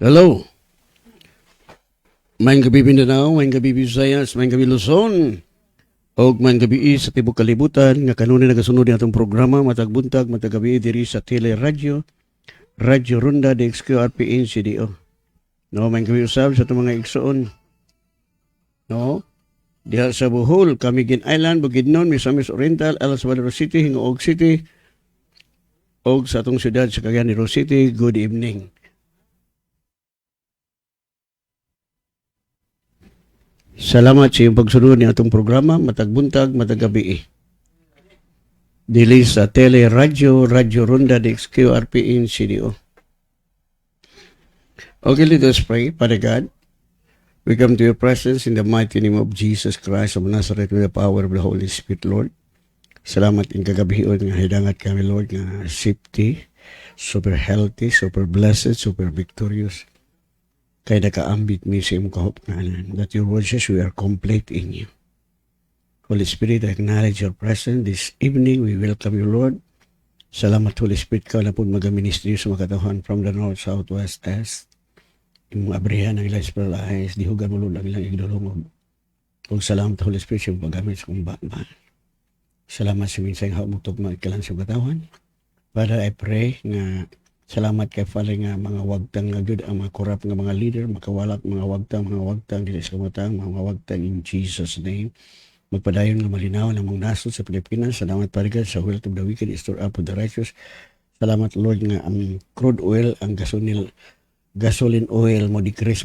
Hello. Maayong gabi Mindanao, maayong gabi Visayas, maayong gabi Luzon. Og maayong gabi sa tibok kalibutan nga kanunay nagasunod ni atong programa matag buntag matag gabi diri sa Tele Radio, Radyo Ronda DXQRPN CDO. No, maayong gabi usab sa atong mga igsoon. No? Diha sa Bohol, Camiguin Island, Bukidnon, Misamis Oriental, Alas Valero City, Hingoog City, og sa atong syudad sa Cagayan de Oro City. Good evening. Salamat sa iyong pagsunod ni atong programa matag buntag matag gabi. Dili sa Tele Radio, Radyo Ronda DXQRPN CDO. Okay, let us pray. Father God, we come to your presence in the mighty name of Jesus Christ of Nazareth with the power of the Holy Spirit, Lord. Salamat in kagabion nga hidangat kami, Lord, nga safety, super healthy, super blessed, super victorious. Kaya nakaambit mi sa imong kahupnanan that your word says we are complete in you. Holy Spirit, I acknowledge your presence this evening. We welcome you, Lord. Salamat, Holy Spirit, ka na po mag-ministry sa makatahuan from the north, south, west, east. Imong abrihan ang ilang spiritual eyes, dihugan mo, Lord, ang ilang igdulungog. Kung salamat, Holy Spirit, sa imong paggamit sa kong batman. Salamat sa minsang haumutog mga ikalan sa makatahuan. Father, I pray nga salamat kay Father nga mga wagtang nga good ang mga korap nga mga leader, makawalak mga wagtang dili sa kamatang, mga wagtang in Jesus name. Magpadayon nga malinaw ng mga nasod sa Pilipinas. Salamat Father sa wealth of the wicked is stored up for the righteous. Salamat Lord nga ang crude oil, ang gasoline oil mo decrease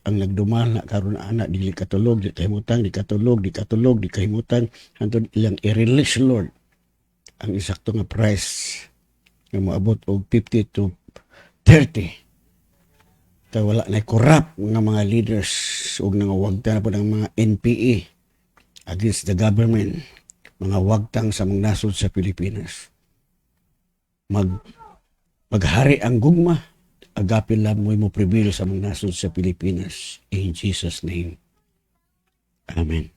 ang nagdumal na karon ana dili katulog, di kahimutang, di kahimutang hantod ilang i-release Lord ang eksakto nga price nga moabot og 50 to 30. Kaya wala na corrupt nga mga leaders o nga wagtang na po ng mga NPA against the government, mga wagtang sa mga nasod sa Pilipinas. Maghari ang gugma, agapin lang mo prevail sa mga nasod sa Pilipinas. In Jesus' name. Amen.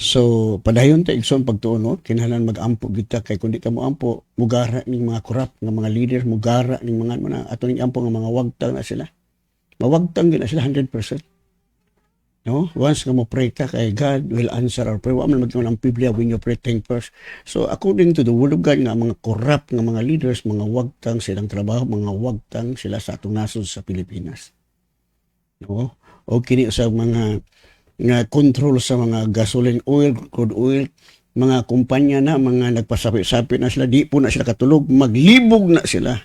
So, padayon ta igsoon pagtuon, no? Kinahanglan mag-ampo kita kay kundi ka mo ampo, mugara ning mga korap nga mga leader, mugara ning mga ato ning ampo nga mga wagtang na sila. Mawagtang gyud na sila 100%. No? Once nga mo pray ka kay God will answer our prayer. Wa man maging ang Biblia when you pray think first. So, according to the word of God nga mga korap nga mga leaders, mga wagtang silang trabaho, mga wagtang sila sa atong nasod sa Pilipinas. No? O kini sa mga nga control sa mga gasoline oil, crude oil, mga kumpanya na, mga nagpasapi-sapi na sila, di po na sila katulog, maglibog na sila.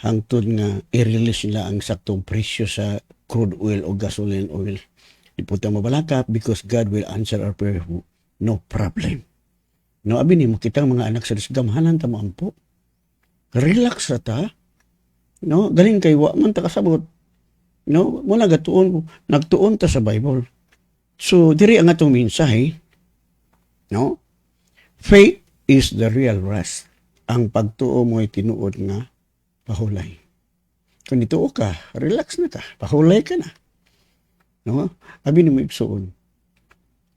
Hangtod nga i-release nila ang saktong presyo sa crude oil o gasoline oil. Di po tayo mabalakap because God will answer our prayer. No problem. No, abi ni makita mga anak sa gamhanan ta mo ampo. Relax ra ta. No, galing kay wa man ta kasabot. No, muna nagtuon ta sa Bible. So, diri ang atong mensahe, no? Faith is the real rest. Ang pagtuo mo ay tinuod nga pahulay. Kung ituo ka, relax na ka, pahulay ka na. No? Abi ni mo igsoon.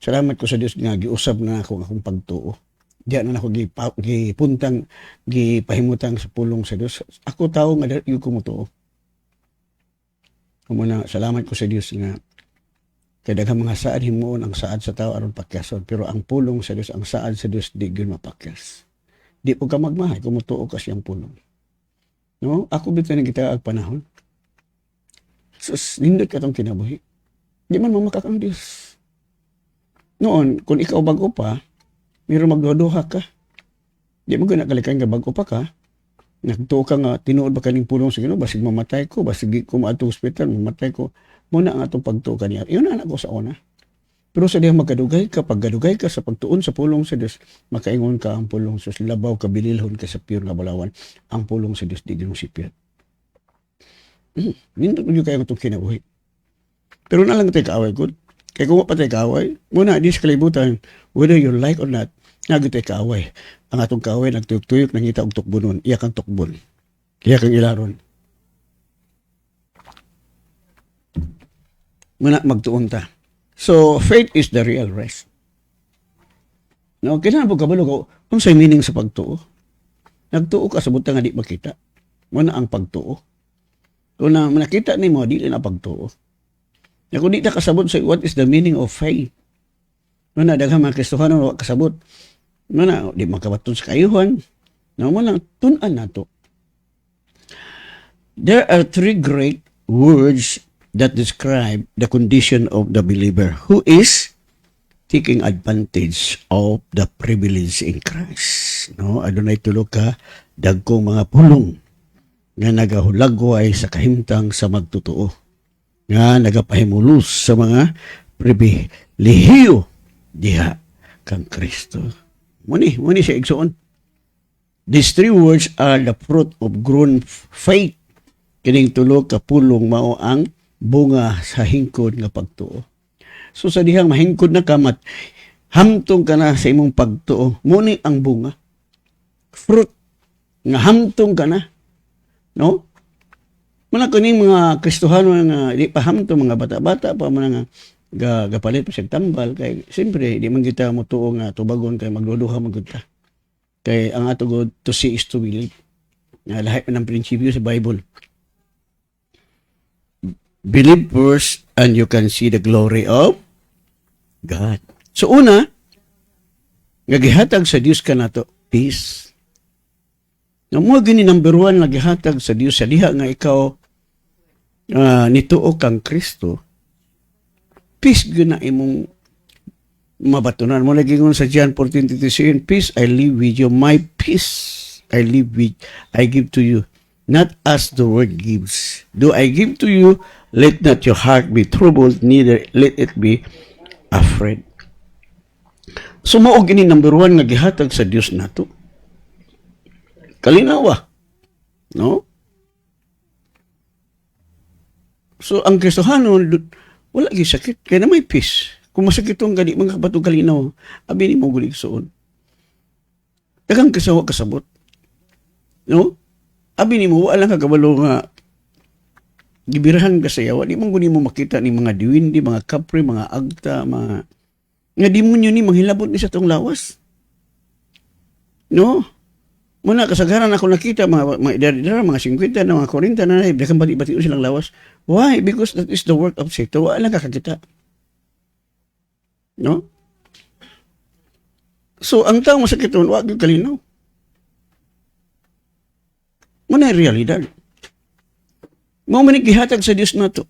Salamat ko sa Dios nga giusab na ako akong pagtuo. Diyan na ako gipahimutang sa pulong sa Dios. Ako tao nga yung kumutuo. Muna, salamat ko sa Diyos nga kaya daghang mga saad himuon ang saad sa tao aron pakyason, pero ang pulong sa Diyos, ang saad sa Diyos di gyud mapakyas. Di po ka magmahay kung mutuo ka siyang pulong. No? Ako bitaw ni kita ag panahon. Sus, nindot ka tong kinabuhi. Di man mamakak ang Diyos. Noon, kung ikaw bago pa, mayroon magduha ka. Di mo ginakalikan ka bago pa ka. Nagtuo ka nga, tinuod ba kaning pulong sa Ginoo, basig mamatay ko, basig ko maato hospital, mamatay ko. Muna ang atong pagtuo kaniya. Iyon na ako sa una. Pero sa diha magkadugay ka, paggadugay ka sa pagtuon sa pulong sa Dios, makaingon ka ang pulong sa Dios, labaw ka bililhon ka sa pure nga balawan, ang pulong sa Dios di ginong sipyat. Nindot mo kayo itong kinabuhi. Pero na lang tayo kaaway ko. Kaya kung pa tayo kaaway, muna di sa kalibutan, whether you like or not, nagit tayo kaaway. Ang atong kaaway nagtuyok-tuyok nangita og tukbonon, iya kang tukbon. Iya kang ilaron. Muna magtuon ta. So faith is the real rest. No, kinahanglan po kabalo ko unsay meaning sa pagtuo. Nagtuo ka sa butang nga di makita. Muna ang pagtuo. Kung nakita nimo dili na pagtuo. Na kung di ta kasabot sa what is the meaning of faith. Muna daghang mga Kristohano wa kasabot. Muna di makabaton sa kayuhan. Na mo lang tun-an nato. There are three great words that describe the condition of the believer who is taking advantage of the privilege in Christ. No, adunay tulo ka dagkong mga pulong nga nagahulagway sa kahimtang sa magtotoo. Nga nagapahimulos sa mga pribilehiyo diha kang Kristo. Muni siya igsoon. These three words are the fruit of grown faith. Kining tulo ka pulong mao ang bunga sa hingkod nga pagtuo. So sa dihang mahingkod na kamat, hamtong ka na sa imong pagtuo, muni ang bunga. Fruit nga hamtong ka na. No? Muna kuning mga Kristohano nga di pa hamtong, mga bata-bata pa mga gapalit pa siya tambal kay siyempre di man kita mo tuo nga tubagon kay magduduha magudta. Kay ang ato god to see is to believe. Nga lahat ng prinsipyo sa Bible. Believe first and you can see the glory of God. So una, nagihatag sa Dios ka nato peace. Nga mo gini number one nagihatag sa Dios sa diha nga ikaw nituo kang Kristo. Peace gyud na imong mabatunan mo lagi ngon sa John 14:37, peace I leave with you, my peace I give to you. Not as the world gives. Do I give to you, let not your heart be troubled, neither let it be afraid. So mao gini number one nga gihatag sa Dios nato. Kalinawa. No? So ang Kristohano wala gi sakit kaya na may peace. Kung masakit ang gani mga kabatong kalinaw, abi ni mo gulig suon. Daghang kasawa kasabot. No? Abi ni mo wala lang kagabalo nga gibirahan ka sa yawa, di man guni mo makita ni mga diwindi, mga kapre, mga agta, mga nga demonyo ni manghilabot ni sa tong lawas. No? Muna kasagaran ako nakita mga idara, mga 50 na mga 40 na daghang bati-bati silang lawas. Why? Because that is the work of Satan. Wala lang kakakita. No? So ang tao masakit ron, wag yung kalinaw. Muna yung realidad. Mo man gihatag sa Dios nato.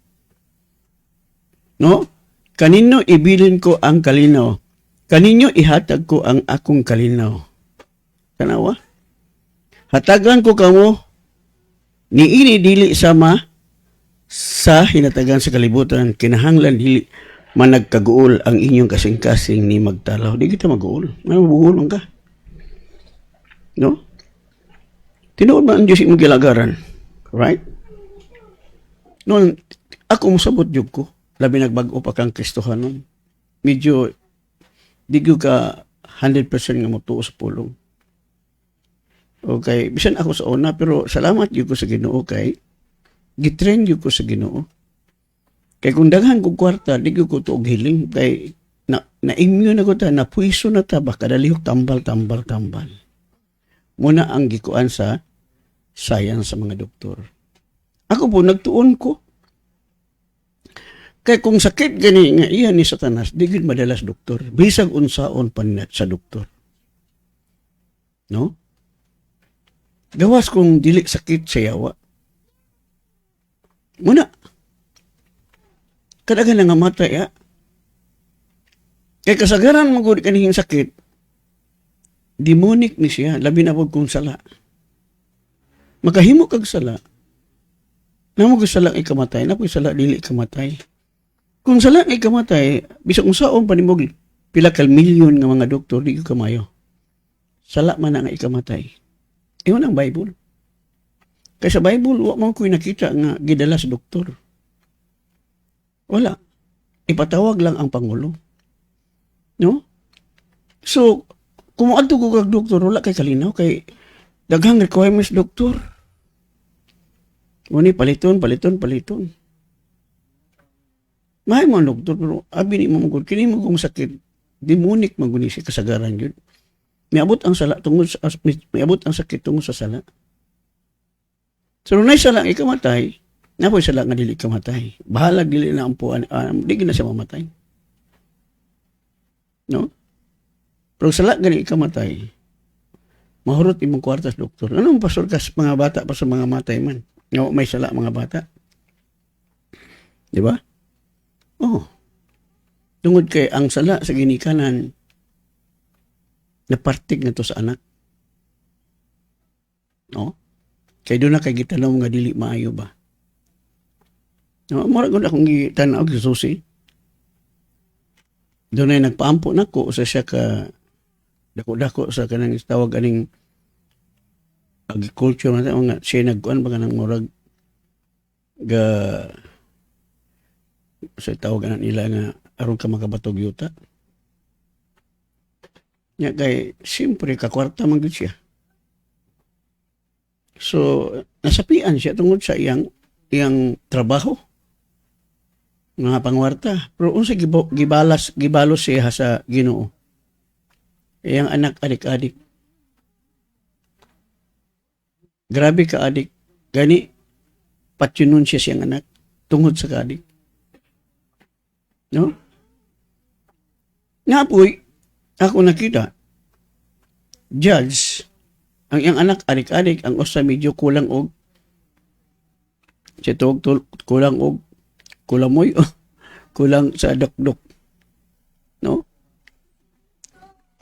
No? Kanino ibilin ko ang kalinaw? Kaninyo ihatag ko ang akong kalinaw. Tanawa? Hatagan ko kamo niini dili sama sa hinatagan sa kalibutan, kinahanglan dili man nagkaguol ang inyong kasing-kasing ni magtalaw. Di kita maguol. Mabuhulong ka. No? Tinuod man ang Diyos imong gilagaran. Right? Noon, ako musabot yun ko. Labi nagbago pa kang Kristohanon. Medyo, di ka 100% nga mutuo sa pulong. Okay, bisan ako sa una, pero salamat yun ko sa Ginoo kay gitrain yun ko sa Ginoo. Kay kung daghan ko kwarta, di ko tuog hiling. Kay na-immune na ko ta, napuiso na ta, baka dalihok tambal. Muna ang gikuan sa science sa mga doktor. Ako po, nagtuon ko. Kaya kung sakit gani nga iyan ni Satanas, di gid madalas doktor. Bisag unsaon pa sa doktor. No? Gawas kung dili sakit sa yawa. Muna, kadagan na nga mata ya. Kaya kasagaran mo gud kanihing sakit, demonic ni siya, labi na po kung sala. Makahimo kag sala, namo kag sala ikamatay, napoy sala dili ikamatay. Kung sala ikamatay, bisag unsaon pa nimog pila ka milyon nga mga doktor di ko kamayo. Sala man nga ikamatay. Iyon ang Bible. Kaya sa Bible, wa man ko'y nakita nga gidala sa doktor. Wala. Ipatawag lang ang Pangulo. No? So, kung adto ko kag doktor, wala kay kalinaw, kay daghang requirements doktor. Muni, paliton. Mahay mo doktor, pero abi ni mo magod, kini mo kung sakit, demonic maguni si kasagaran yun. Miabot ang sakit tungod sa sala. So, nung sala ikamatay, Napoy sala nga dili kamatay. Bahalag dili na ampuan, di na siya mamatay. No? Pero sala gani kamatay. Mahurot imong kwartas doktor. Anong pastor kas mga bata pa sa mga matay man? No, may sala mga bata. Di ba? Oh. Tungod kay ang sala sa ginikanan napartig na to sa anak. No? Kay doon na kay gitanong nga dili maayo ba? No, mura gud akong gitanaw og susi. Doon ay nagpaampo nako sa siya ka dako-dako sa kanang tawag aning agriculture man nga siya nagkuan ba kanang murag ga sa tawag nila nga aron ka makabatog yuta. Nya kay siyempre kakwarta man gud siya. So nasapian siya tungod sa iyang trabaho nga pangwarta. Pero unsa gibalos siya sa Ginoo. Iyang anak adik-adik. Grabe ka adik. Gani patyunon siya siyang anak tungod sa kaadik. No? Napoy, ako nakita, judge, ang iyang anak adik-adik, ang usa medyo kulang og siya kulang og kulamoy kulang sa dokdok. No?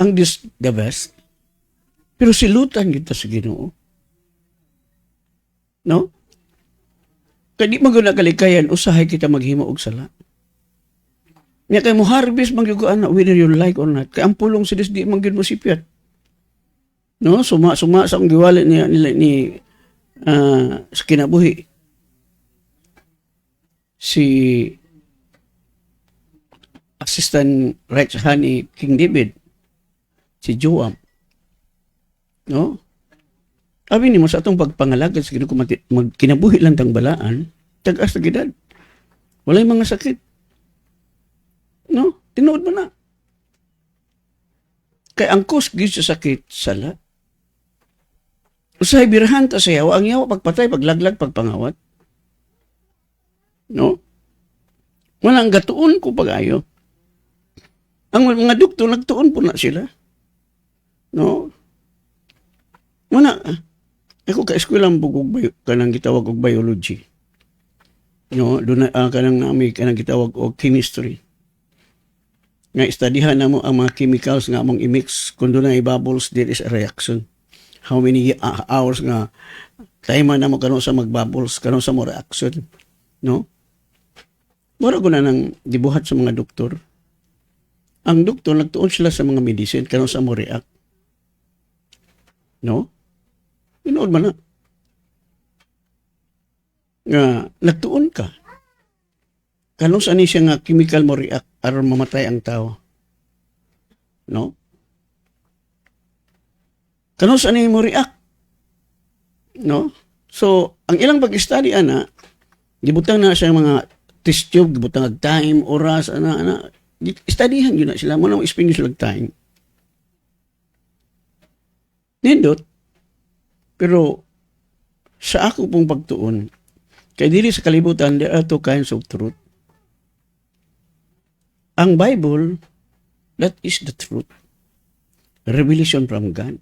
Ang the best. Pero silutan kita sa Ginoo. No? Kaya di maguna kalikayan, usahay kita maghimo og sala. Nya kay mo harvest magyugaan na whether you like or not. Kay ang pulong silis di man gyud mo sipyat. No, suma sa ang giwali nila ni sa kinabuhi. Si assistant right hand ni King David, si Joab. No? Abi ni mo sa atong pagpangalagad sa Ginoo kinabuhi lang tang balaan, tag-as na gidad. Walay mga sakit. No? Tinuod mo na. Kay ang cause gid sa sakit, sala. Usahay birahan ta sa yawa, ang yawa pagpatay, paglaglag, pagpangawat. No? Walang gatuon ko pag-ayo. Ang mga doktor, nagtuon po na sila. No? Wala. Ako ka-eskwela ang bugog kanang gitawag og biology. No? Doon na kanang nami kanang gitawag og chemistry. Nga istadihan na mo ang mga chemicals nga among i-mix. Kung doon na i-bubbles, there is a reaction. How many hours nga time na mo kanon sa mag-bubbles, kanon sa mo reaction. No? Mura ko na nang dibuhat sa mga doktor. Ang doktor, nagtuon sila sa mga medicine, kanon sa mo react. No? Inood man na. Nga, nagtuon ka. Kanon sa siya nga chemical mo react aron mamatay ang tao. No? Kanon sa mo react. No? So, ang ilang pag-study, gibutang na siya mga test tube, gibutang ag time, oras, studyhan yun na sila. Muna mo-spend yun sila time. Nindot. Pero, sa ako pong pagtuon, kay dili sa kalibutan, there are two kinds of truth. Ang Bible, that is the truth. Revelation from God.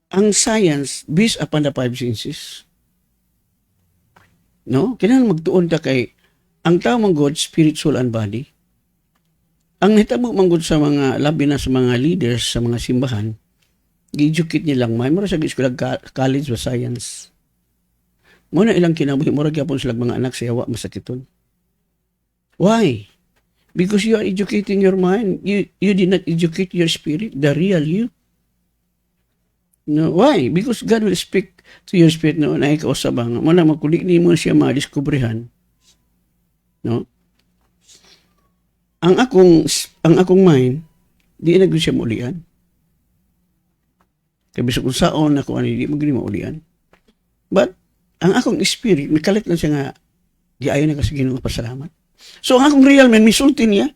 Ang science, based upon the five senses. No? Kailangan magtuon ta kay ang tao mang God, spirit, soul, and body. Ang hitabo mang God sa mga, labi na sa mga leaders, sa mga simbahan, gi-educate nilang may, mura sa eskwela college o science. Muna ilang kinabuhi, mura gyapon sila mga anak sa yawa, masakiton. Why? Because you are educating your mind. You did not educate your spirit, the real you. No, why? Because God will speak to your spirit na unay ka usabang. Muna magkulik ni mo siya madiskubrihan. No? Ang akong mind, di na siya maulian. Kaya bisag kung saon ako, di mo gini maulian. But, ang akong spirit, may kalit lang siya nga, di ayaw na kasi Ginoo pasalamat. So, ang akong real man, misulti niya.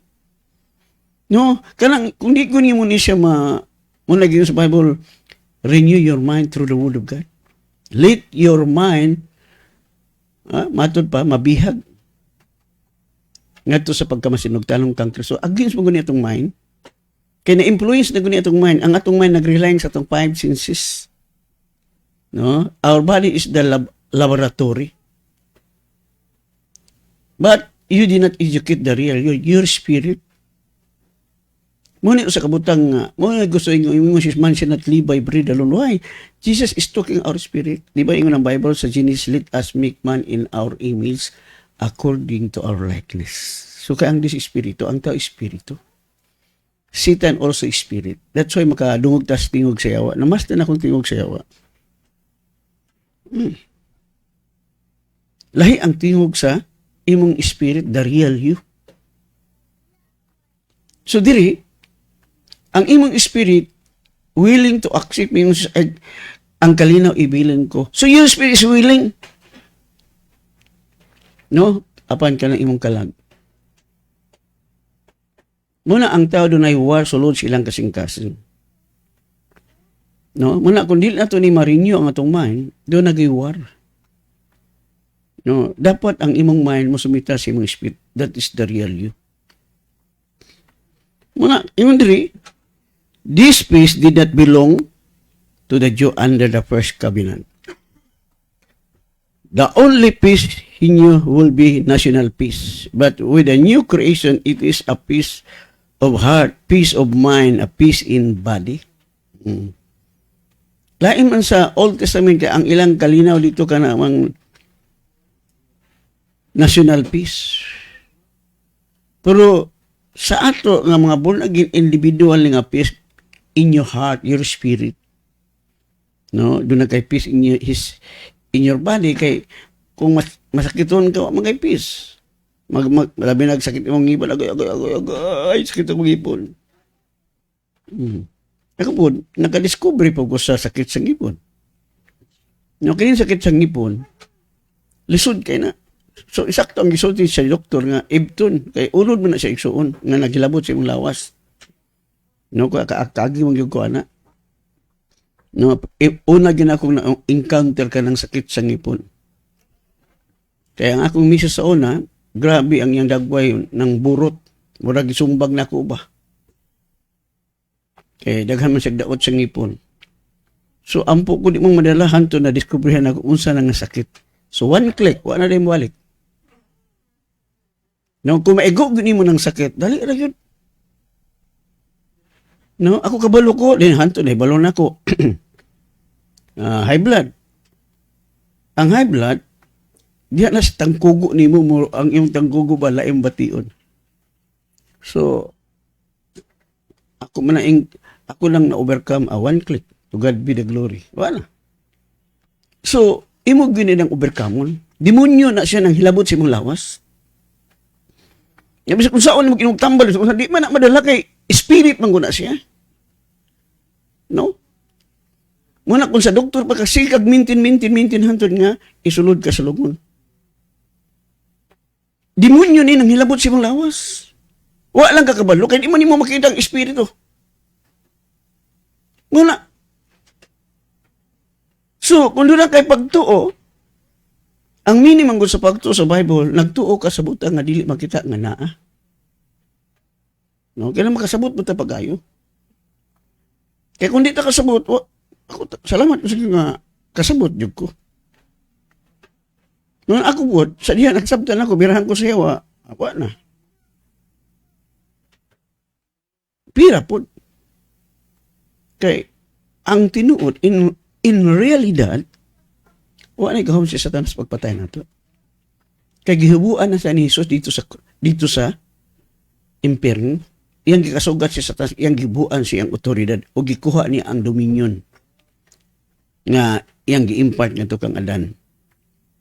No? Kanang, kung di ko niya mo ni siya muna sa Bible, renew your mind through the Word of God. Let your mind Matod pa, mabihag. Ngadto sa pagkamasinog talong kang Kristo. Against mo guni atong mind. Kaya na-influence na guni atong mind. Ang atong mind nag-rely sa atong five senses. No? Our body is the laboratory. But you did not educate the real, your spirit. Muna sa kabutang nga, muna gusto yung man siya not live by bread alone. Why? Jesus is talking our spirit. Di ba yung ng Bible sa Genesis, let us make man in our image according to our likeness. So kaya ang this espiritu, ang tao espiritu. Satan also spirit. That's why makadungog tas tingog sa yawa. Namas na akong tingog sa yawa. Lahi ang tingog sa imong spirit, the real you. So diri, ang imong spirit willing to accept yung ang kalinaw ibilin ko. So your spirit is willing. No? Apan ka ng imong kalag. Muna ang tao doon ay war sulod silang kasing-kasing. No? Muna kung di na ito ni ma-renew ang atong mind, doon nag-war. No? Dapat ang imong mind mo sumita sa imong spirit. That is the real you. Muna, imong diri, this peace did not belong to the Jew under the first covenant. The only peace he knew will be national peace. But with the new creation, it is a peace of heart, peace of mind, a peace in body. Lain man sa Old Testament, ang ilang kalinaw dito ka namang national peace. Pero sa ato nga mga born again individual nga peace, in your heart, your spirit. No, doon na kay peace in your body kay kung masakiton ka magay peace. Labi nagsakit imong ngipon, agay sakit imong ngipon. Ako po, nakadiscover po ko sa sakit sa ngipon. No, kaya sakit sa ngipon, lisod kay na. So isakto ang gisulti sa doktor nga ibton kay ulod man na siya igsuon nga naghilabot sa imong lawas. No, kaagi mong yung kuana. No, una gina akong na-encounter ka ng sakit sa ngipon. Kaya ang akong misis sa una, grabe ang iyang dagway ng burot. Murag isumbag na ko ba. Kaya daghan man siya daot sa ngipon. So, ampo ko di mong madalahan to na diskubrihan ako unsa na nga sakit. So, one click, wala na rin balik. No, kung maigo gini mo ng sakit, dali ra yun. No, ako kabalo ko, din hanto na balon ako. High blood. Ang high blood, diya na sa tangkugo ni mo, ang iyong tangkugo ba laing bation. So, ako lang na-overcome one click. To God be the glory. Wala. So, imo gini ng overcome. Demonyo na siya ng hilabot sa imong lawas. Kung saan mo kinugtambal, di man na madala kay spirit man guna siya. No? Muna kung sa doktor pagkasikag mintin hantod nga, isulod ka sa lugon. Demonyo ni nang hilabot sa imong lawas. Wa lang kakabalo, kaya di mo makita ang espiritu. Muna. So, kung doon na kay pagtuo, ang minimum ko sa pagtuo sa Bible, nagtuo ka sa butang nga dili makita nga naa. No? Kaya makasabot mo ta pag-ayo. Kaya kung di ta kasabot, ako, salamat sa nga kasabot jud ko. Noon ako po, sa diyan nagsabtan ako, birahan ko sa yawa, awa na. Pira po. Kay, ang tinuod, in realidad, wala na gahom si Satanas pagpatay na to. Kay gihubuan na sa ni Jesus dito sa impyerno. Iyang gikasugat si Satanas, iyang gibuan siyang otoridad o gikuha niya ang dominion nga iyang gi-impart niya to kang Adan.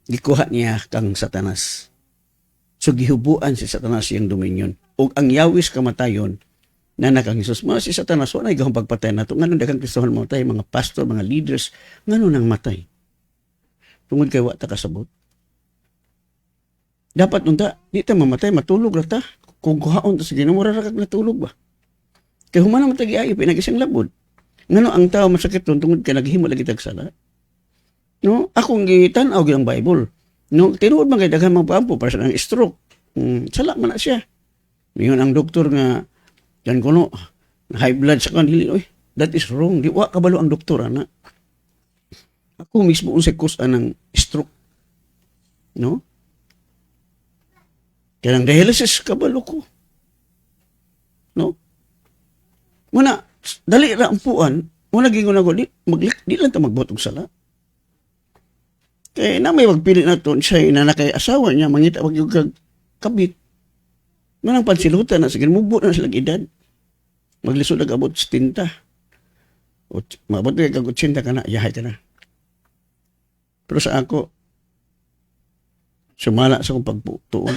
Gikuha niya kang Satanas. So gihubuan si Satanas iyang dominion. O ang yawis kamatayon na nakang Jesus. Mga si Satanas, wala na gahom pagpatay na to. Ngayon dagang Kristohan matay, mga pastor, mga leaders, ngayon nang matay. Tungod kay wata kasabot. Dapat unta, di ta mamatay, matulog ra ta. Kung kuhaon ta sa Ginoo, mura ra kag natulog ba? Kay human naman tagi-ayo, pinagisang labod. Ngano ang tao masakit tungod kay naghimo lagi tag sala. No, akong gitan-aw gyud ang Bible. No, tinuod man kay daghan magpaampo para sa nang stroke. Sala man na siya. Ngayon ang doktor nga yan kuno high blood sa kanili. Oy, that is wrong. Di wa kabalo ang doktor ana. Ako mismo unsay cause ng stroke. No? Kaya ang dialysis kabalo ko. No? Muna, dali ra ang puan, muna gingon ako, di lang ta magbotog sala. Kaya na may magpili na to, siya inanakay asawa niya, mangita wag yung kabit. Manang pansilutan na, sige, mubo na silang edad. Maglisod na abot sa tinta. O, maabot na kag 80 ka na, yahay ka na. Pero sa ako, sumala sa akong pagtuon.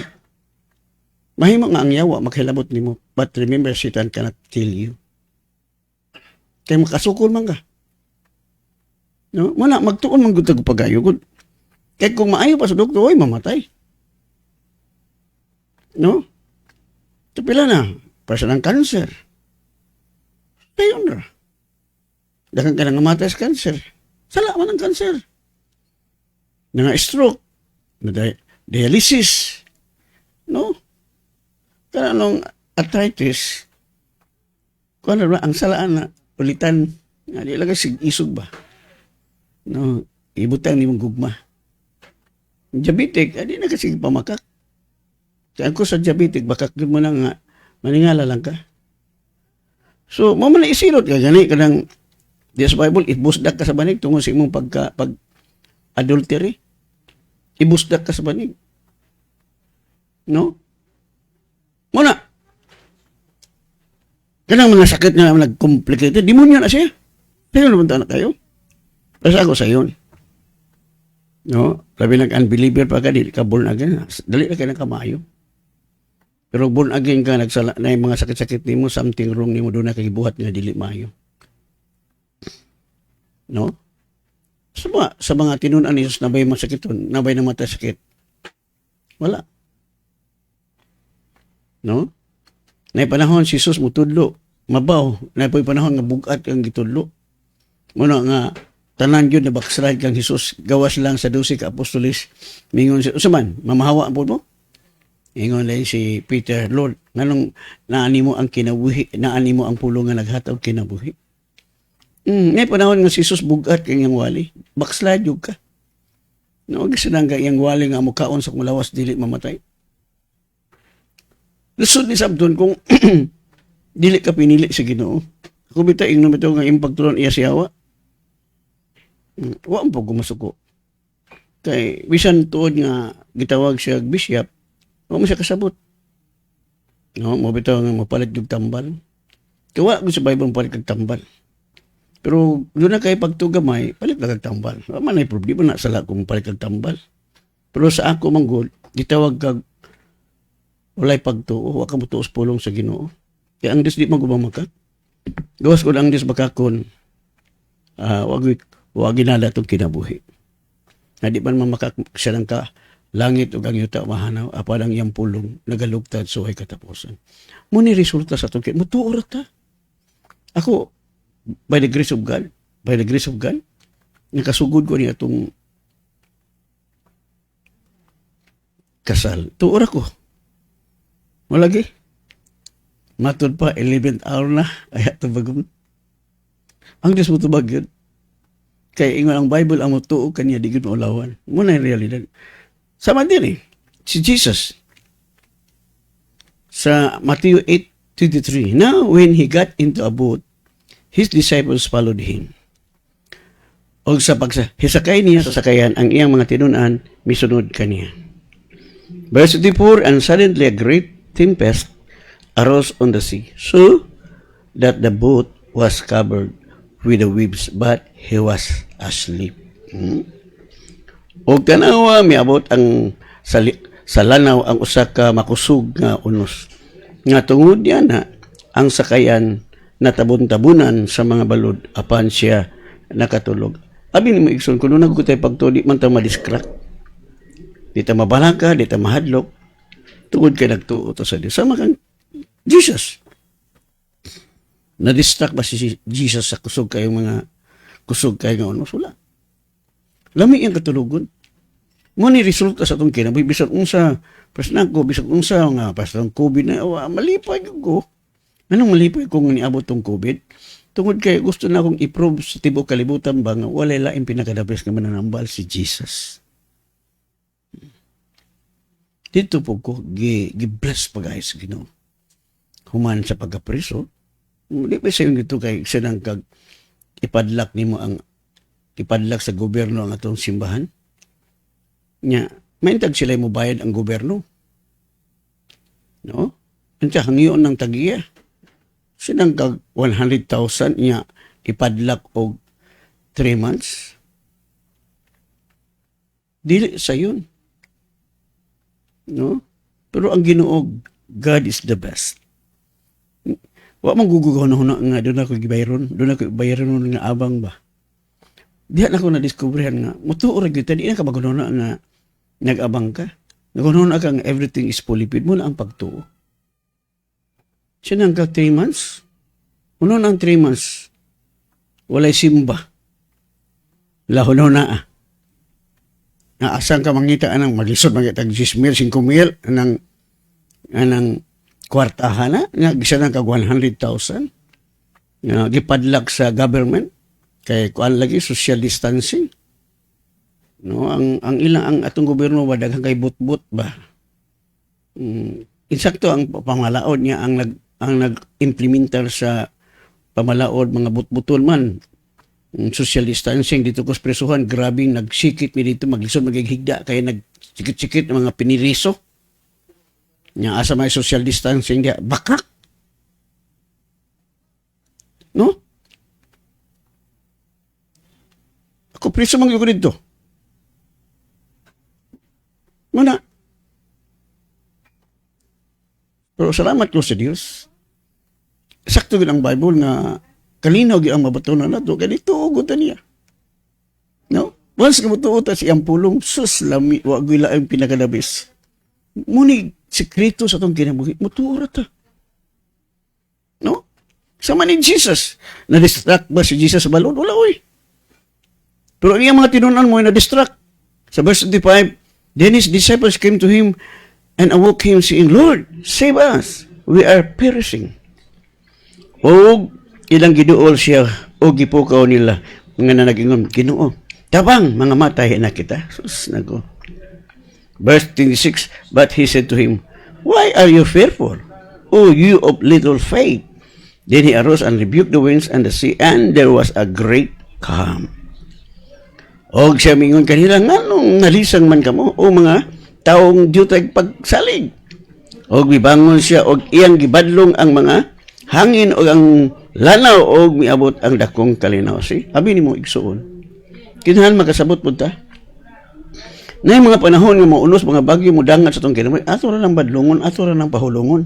Mahimo nga ang yawa, maghilabot ni mo. But remember, Satan cannot kill you. Kaya makasukol man ka. No? Muna, magtuon man gutag pagayo. Kaya kung maayo pa sa doktor, ay mamatay. No? Tapila na, para sa ng cancer. Ayun na. Dakan ka nang mamatay sa cancer. Sala man ang cancer. Na stroke. Na dialysis. No? Kaya nung arthritis, kung ano ba, ang salaan na, ulitan, di lang kasi isog ba? No, ibutang ni mong gugma. Diabetic, di na kasi pamakak. Kaya ako sa diabetic, baka mo na nga, maningala lang ka. So, mamala isilot ka, gani ka ng, this Bible, ibusdak ka sa banig, tungkol sa imong pag-adultery. Ibusdak ka sa banig. No? Muna, kanang mga sakit nga nag-complicated, demonyo na siya. Kaya naman na kayo. Basta ako sa yun. No? Labi nag-unbeliever pa ka, di ka born again. Dali na kayo ng kamayo. Pero born again ka, nagsala na yung mga sakit-sakit ni mo, something wrong ni mo, doon na kagibuhat nga dili mayo. No? Sa mga tinunan ni Jesus, nabay masakit doon, nabay na mata sakit. Wala. No? Na panahon si Jesus mutudlo, mabaw, na panahon nga bugat kang gitudlo. Muna nga tanan gyud na backslide kang Jesus, gawas lang sa 12 ka apostolis. Mingon si usaman, mamahawa po mo. Ingon lang si Peter, Lord, nganong naani mo ang kinabuhi, naani mo ang pulong nga naghataw kinabuhi. May panahon nga si Jesus bugat kang iyang wali, backslide yug ka. No, gisinang ka iyang wali nga mukaon sa kulawas dili mamatay. Lusod ni Sabdon kung dili ka pinili sa Ginoo. Ako bita ingnon bitaw nga impagtulon iya siyawa. Wa po gumasuko. Kay bisan tuod nga gitawag siya bishop, wa mo siya kasabot. No, mo bitaw nga mapalit og tambal. Kawa ko sa Bible palit og tambal. Pero doon na kay pagtugamay, palit lang og tambal. Wa man ay problema na sala kung palit og tambal. Pero sa ako manggod, gitawag kag walay pagtuo, wa ka mutuos pulong sa Ginoo. Kaya ang Dios di magumamakat. Gawas ko ang Dios bakakon, wag ginala itong kinabuhi. Na di man mamakak siya ng ka, langit o ang yuta mahanaw, apalang iyang pulong, nagalugtad so ay katapusan. Muni resulta sa itong mutuorat ta. Ako, by the grace of God, nakasugod ko niya itong kasal. Tuor ako. Malagi. Matod pa, 11th hour na. Ay, tabagom. Ang Diyos mo tubag yun. Kaya ingon ang Bible, ang mutuo kanya, di mo ulawan. Muna yung realidad. Sama din si Jesus. Sa Matthew 8:23, now when he got into a boat, his disciples followed him. O sa hisakay niya sa sakayan, ang iyang mga tinunan, misunod kaniya. Verse 24, and suddenly a great tempest arose on the sea, so that the boat was covered with the waves, but he was asleep. O kanawa, miabot ang sa lanaw ang usa ka makusog nga unos. Nga tungod niya na ang sakayan natabon-tabunan sa mga balod apan siya nakatulog. Abi ni mo igsoon kuno nagkutay pagtudi man ta madiskrak. Di ta mabalaka, di ta mahadlok. Tungod kay nagtuo to sa Dios. Sama kang Jesus. Na-distract ba si Jesus sa kusog kayo mga kusog kayo nga unos? Wala. Lami ang katulugon. Mo ni resulta sa itong kinabuhi, bisag unsa, presnan ko, bisag unsa nga, pasang COVID na, malipay ko. Anong malipay kung niabot tong COVID? Tungod kay gusto na akong i-prove sa tibok kalibutan ba nga wala laing pinakadabes nga mananambal si Jesus. Dito po ko, gi-bless pa guys, Ginoo. Human sa pagkapriso, di ba sa yung ito kay sinang kag ipadlak nimo ang ipadlak sa gobyerno ang atong simbahan? Nya, maintag sila mo bayad ang gobyerno. No? Ansa hangyon ng tagiya. Sinang kag 100,000 niya ipadlak og 3 months. Dili sa yun. No? Pero ang Ginoo, God is the best. Wa man gugugaw na huna nga doon ako gibayron, doon ako bayaron nga abang ba. Diha na ako na-discoveryhan nga, mutuo ra gyud di na ka magunona nga nag-abang ka. Nagunona ka nga everything is fully paid mo na ang pagtuo. Sinang ka 3 months? Uno ng 3 months, walay simba. Lahono na Naasan ka mangita anang maglisod mangita 10,000, 5,000 anang kwartahan na nga gisa na kag 100,000 nga gipadlak sa government kay kuan lagi social distancing. No, ang ilang ang atong gobyerno ba daghang kay butbut ba. Insakto ang pamalaod niya ang nag-implementar sa pamalaod mga butbutol man. Social distancing dito ko sa presuhan, grabing nagsikit mi dito maglisod magigigda kaya nagsikit-sikit ang mga piniriso. Nya asa may social distancing dia bakak. No? Ako preso man gyud ko dito. Mana? Pero salamat ko sa Dios. Sakto gid ang Bible nga kalinaw gyud ang mabatunan nato kay dituog ta niya. No? Once nga mutuot si ang pulong sus lami wa gyud laing pinakadabis. Muni sekreto sa atong kinabuhi mutuo ta. No? Sama ni Jesus. Na-distract ba si Jesus sa balon? Wala oy. Pero ang iyang mga tinunan mo ay na-distract. Sa verse 25, then his disciples came to him and awoke him saying, Lord, save us. We are perishing. O ilang giduol siya o gipukaw nila nga nanagingon, Ginoo, tabang mga matay na kita. Sus, nago. Verse 26, but he said to him, why are you fearful, O you of little faith? Then he arose and rebuked the winds and the sea, and there was a great calm. Og siya mingon kanila, nganong nalisang man kamo, o mga taong diyutag pagsalig. Og bibangon siya, og iyang gibadlong ang mga hangin o ang lanaw og miabot ang dakong kalinaw. Si, abi ni mo igsuon. Kinahanglan makasabot pud ta. Na mga panahon nga maunos mga bagyo mo dangat sa tong kinabuhi, ato ra lang badlongon, ato ra lang pahulongon.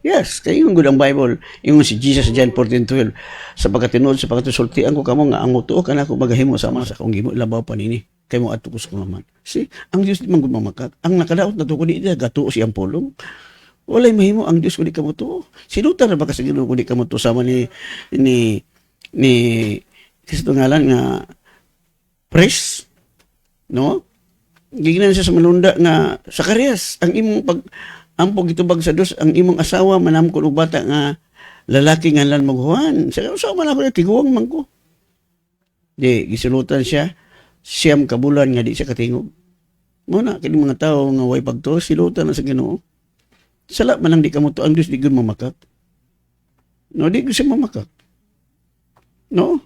Yes, kay yung good ang Bible. Yung si Jesus sa John 14:12, sa pagkatinod, sa pagkatusultian ko kamo nga ang mutuo ka na ako magahimo sama sa kung gimo labaw panini. Kay mo atukos ko naman. See, ang Dios di man gud mamakak. Ang nakadaot na to ko di gatuo siyang pulong. Walay mahimo ang Dios ko di kamo tuo. Sinutan na ba kasi Ginoo ko di kamo tuo sama ni Kristo ngalan nga priest, no? Gignan siya sa malunda nga Zacarias, ang imong ampog itubag sa Dios, ang imong asawa manamkon og bata nga lalaki nga lan maghuan. Sa man ako tiguang man ko. Di gisulutan siya siyam ka bulan nga di siya katingog. Mo na kini mga tawo nga way pagtuo silutan na sa Ginoo. Sala man ang di kamo tuo ang Dios di gyud mamakak. No, di gyud siya mamakak. No?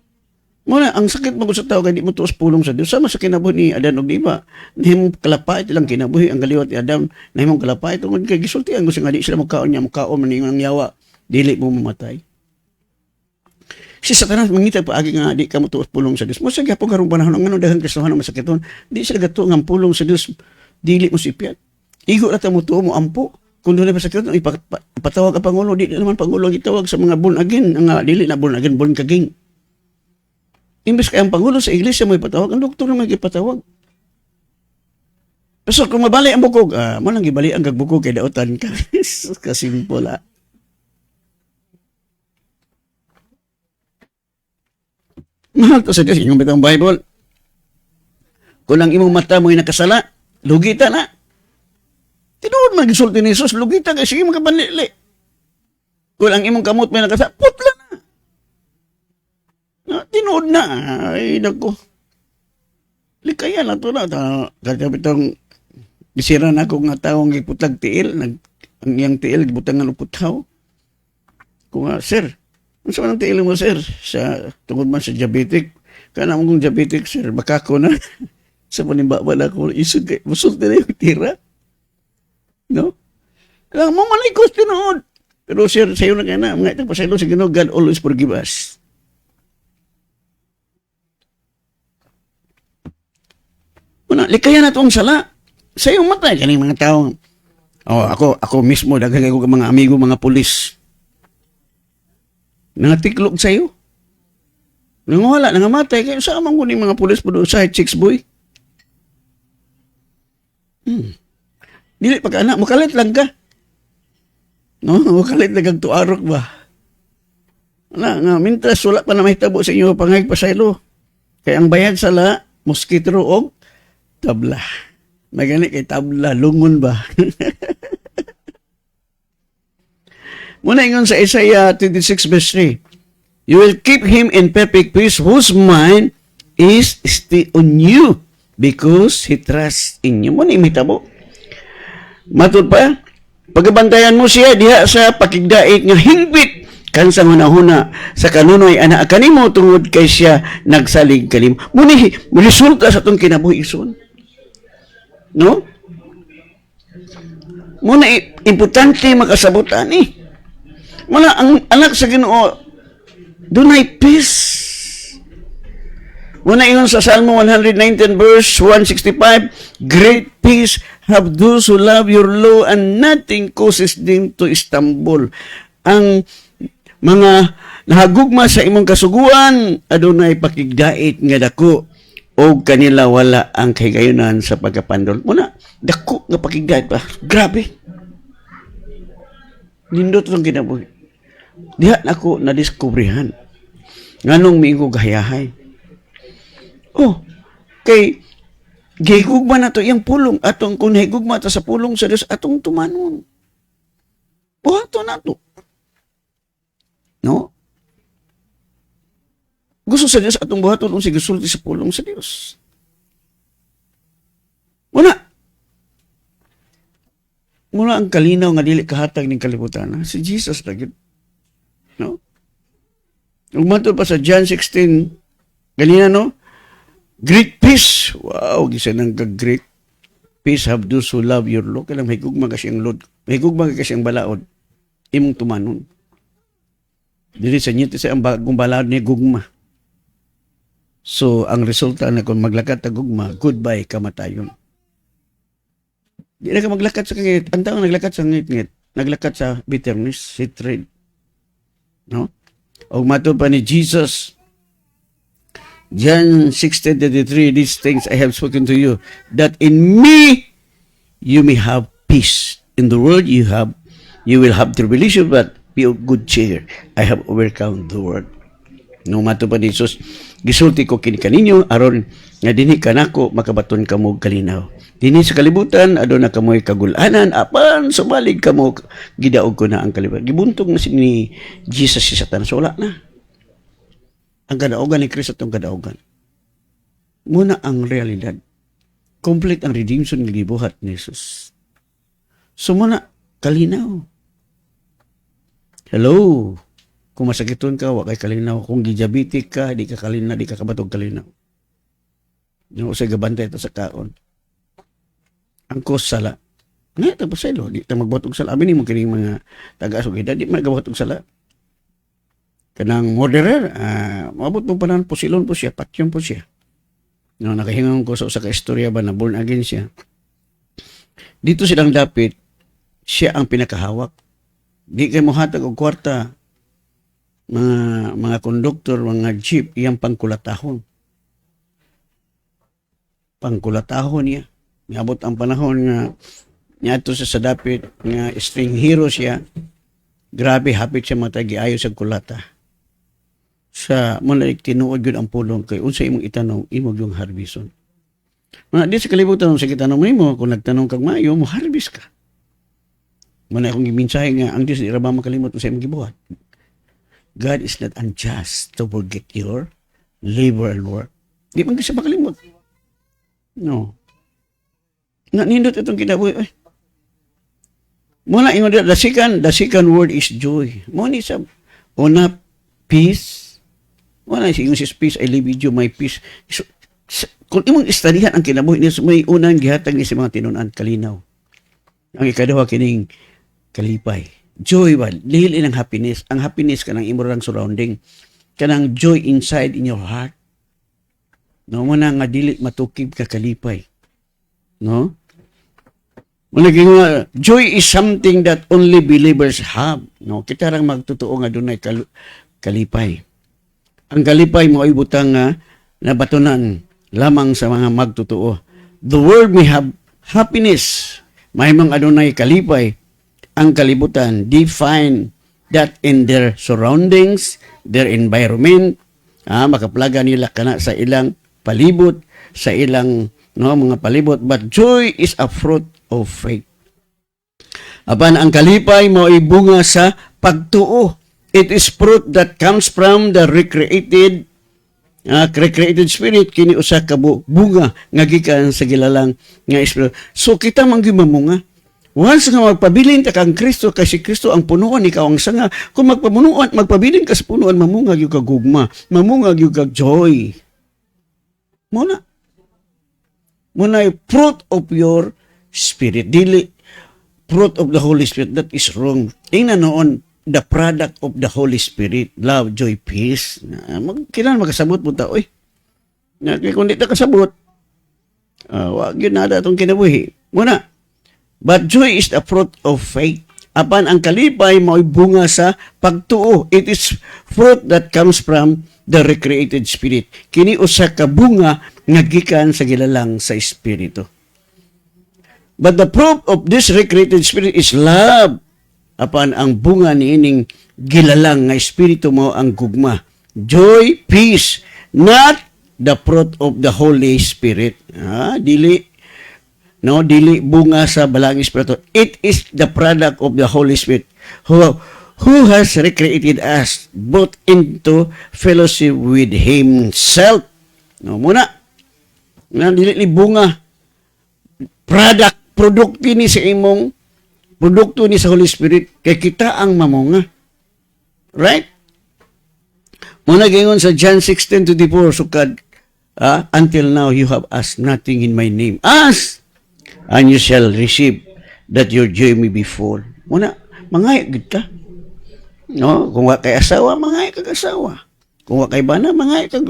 Muna, ang sakit mo sa tao kay di mo tuos pulong sa Dios. Sama sa kinabuhi ni Adan og Eva. Nahimong kalapait lang kinabuhi ang galiwat ni Adam. Nahimong kalapait tungod kay gisultian ko nga di sila magkaon niya, magkaon man ang yawa. Dili mo mamatay. Si Satanas mangita paagi nga di ka mo tuos pulong sa Dios. Mo sa gyapon karong panahon ngano daghang Kristohanon masakiton. Di sila gato nga pulong sa Dios. Dili mo sipiat. Igo ra ta mo tuo mo ampo. Kung doon na masakiton, ipatawag ang Pangulo. Di naman Pangulo ang itawag sa mga born again. Nga dili na born again, born kaging. Imbes kay ang Pangulo sa iglesia mo ipatawag, ang doktor na ipatawag. Pero kung mabali ang bukog, mo lang ibali ang gagbukog kay daotan ka. Kasimple . Mahal to sa Diyos, inyong bitang Bible. Kung ang imong mata mo'y nakasala, lugita na. Tinuod mag-isulti ni Jesus, lugita ka, sige makapanlili. Kung ang imong kamot may nakasala, putla na. Tinuod na. Ay, naku. Likayan na ito na. Katapitang bisira na ako nga taong iputag tiil. Ang iyang tiil, butangan uputaw. Kung sir, ano sa manang tiil mo, sir? Tungkol man sa diabetic. Kana mo kong diabetic, sir, baka ko na. Sa panimba na ako, isog, musulti na yung tira. No? Alam mo, malikos tinuod. Pero sir, sa'yo na kaya na. Mga itang pasaylo sa Ginoo, God always forgive us. Una, likayan na itong sala. Sa iyong mata, kaning mga tao. Ako mismo, dagagay ko mga amigo, mga pulis. Nangatiklog sa iyo. Nangawala, nangamatay. Kaya sa amang ko ni mga pulis po doon sa chicks boy. Dili, pagka anak, makalit lang ka. No, makalit lang kang tuarok ba? Mintras, wala pa na mahitabo sa inyo pangay pasaylo. Kaya ang bayad sala, mosquito og tabla. Magani kay tabla, lungon ba? Muna ingon sa Isaiah 26 verse 3. You will keep him in perfect peace whose mind is stayed on you because he trusts in you. Muna imitabo. Matod pa, pagabantayan mo siya diha sa pakigdait nga hingbit kan sa hunahuna sa kanunoy anak kanimo tungod kay siya nagsalig kanimo. Muni resulta sa tong kinabuhi ison. No? Muna importante makasabutan ni. Muna ang anak sa Ginoo dunay peace. Muna ingon sa Salmo 119 verse 165, great peace have those who love your law and nothing causes them to stumble. Ang mga nahagugma sa imong kasuguan adunay pakigdait nga dako o kanila wala ang kahigayunan sa pagkapandol. Muna dako nga pakigdait pa. Grabe. Nindot itong kinabuhi. Diha ako na-discoveryhan. Nganong miingo gahayahay. Kay gigugma na to yung pulong. Atong kung higugma ta sa pulong sa Diyos, atong tumanon. Buhato na to. No? Gusto sa Diyos atong buhaton kung sigasulti sa pulong sa Diyos. Muna ang kalinaw nga dili kahatag ning kalibutan. Si Jesus lagi. No? Umantod pa sa John 16, ganina no? Great peace. Wow, gisa nang great peace have those who love your law. Kailang may gugma kasi ang Lord. May gugma kasi ang balaod. Imong tumanon. Dili sa nyiti sa ang bagong balaod ni gugma. So, ang resulta na kung maglakad ta gugma, goodbye kamatayon. Di na ka maglakad sa kangit. Ang tao naglakad sa ngit-ngit. Naglakad sa bitterness, hatred. No? O matod pa ni Jesus, John 16:33, these things I have spoken to you, that in me you may have peace. In the world you will have tribulation, but be of good cheer. I have overcome the world. No mato pa ni Jesus, gisulti ko kini kaninyo aron nga dinhi kanako makabaton kamo kalinaw. Dinhi sa kalibutan aduna kamoy kagulanan apan sumalig kamo gidaog ko na ang kalibutan. Gibuntog na ni Jesus si Satanas, wala na. Ang kadaugan ni Kristo atong kadaugan. Muna ang realidad. Complete ang redemption nga gibuhat ni Jesus. So muna kalinaw. Hello. Kung masakiton ka, wa kay kalinaw. Kung diabetic ka, di ka kalinaw, di ka kabatog kalinaw. Yung usay gabantay ito sa kaon. Ang sala. Nga, tapos sa'yo, di ka magbatog sala. Abi ni mo kining mga taga-asugida, di magbatog sala. Kanang murderer, mabot mo pa na pusilon po siya, patyon po siya. No, nakahingang ko sa ka-istorya ba na born again siya. Dito silang dapit, siya ang pinakahawak. Di kayo mohatag og kwarta, mga konduktor, mga jeep, iyang pangkulatahon. Pangkulatahon niya. Niabot ang panahon nga niya ito sa dapit, nga string hero siya. Grabe, hapit siya matagi ayo sa kulata. Sa muna tinuod yun ang pulong kay unsa imong itanong imong yung harbison. Di sa kalibutan sa kita mo, kung nagtanong kag maayo, mo harvest ka. Muna akong giminsahe nga, ang Diyos di ra ba makalimot sa imong gibuhat. God is not unjust to forget your labor and work. Di man siya makalimot. No. Nindot itong kinabuhi. Ay. Muna, the second word is joy. Muna sa una, peace. Muna sa yung peace, I live with you, my peace. So, kung imong istadihan ang kinabuhi niya, may unang gihatag ni sa mga tinunan, kalinaw. Ang ikaduha kining kalipay. Joy ba? Dili ng happiness. Ang happiness kanang imong surrounding. Kanang joy inside in your heart. No, muna nga dili matukib ka kalipay. No? Muna nga, joy is something that only believers have. No? Kita rang magtotoo nga dunay kalipay. Ang kalipay mo ay butang nga nabatunan lamang sa mga magtotoo. The world may have happiness. May mga adunay kalipay. Ang kalibutan, define that in their surroundings, their environment, makaplaga nila kana sa ilang palibot, sa ilang mga palibot. But joy is a fruit of faith. Apan ang kalipay mo ay bunga sa pagtuo. It is fruit that comes from the recreated spirit. Kini usa ka bunga nga gikan sa gilalang nga espiritu. So kita man gimamunga. Once nga magpabilin ta kang Kristo, kasi Kristo ang punuan, ikaw ang sanga. Kung magpabilin ka sa punuan, mamungag yung kagugma, mamungag yung kag-joy. Muna yung fruit of your spirit. Dili, fruit of the Holy Spirit, that is wrong. Tingnan noon, the product of the Holy Spirit, love, joy, peace. Kailan makasabot mo ta, oy. Kung di ta kasabot, wag yun nada itong kinabuhi. Muna, but joy is the fruit of faith. Apan ang kalipay mo'y bunga sa pagtuo. It is fruit that comes from the recreated spirit. Kini usa ka bunga nga gikan sa gilalang sa espiritu. But the fruit of this recreated spirit is love. Apan ang bunga niining gilalang nga espiritu mo ang gugma. Joy, peace, not the fruit of the Holy Spirit. Dili bunga sa balang espiritu. It is the product of the Holy Spirit who has recreated us both into fellowship with Himself. Muna, dili bunga produkto ni sa imong produkto ni sa Holy Spirit kay kita ang mamunga. Right? Muna gingon sa John 16:24 sukad, until now you have asked nothing in my name. Ask! And you shall receive that your joy may be full. Muna, mangay gid ka. No, kung wa kay asawa, mangay kag asawa. Kung wa kay bana, mangay kag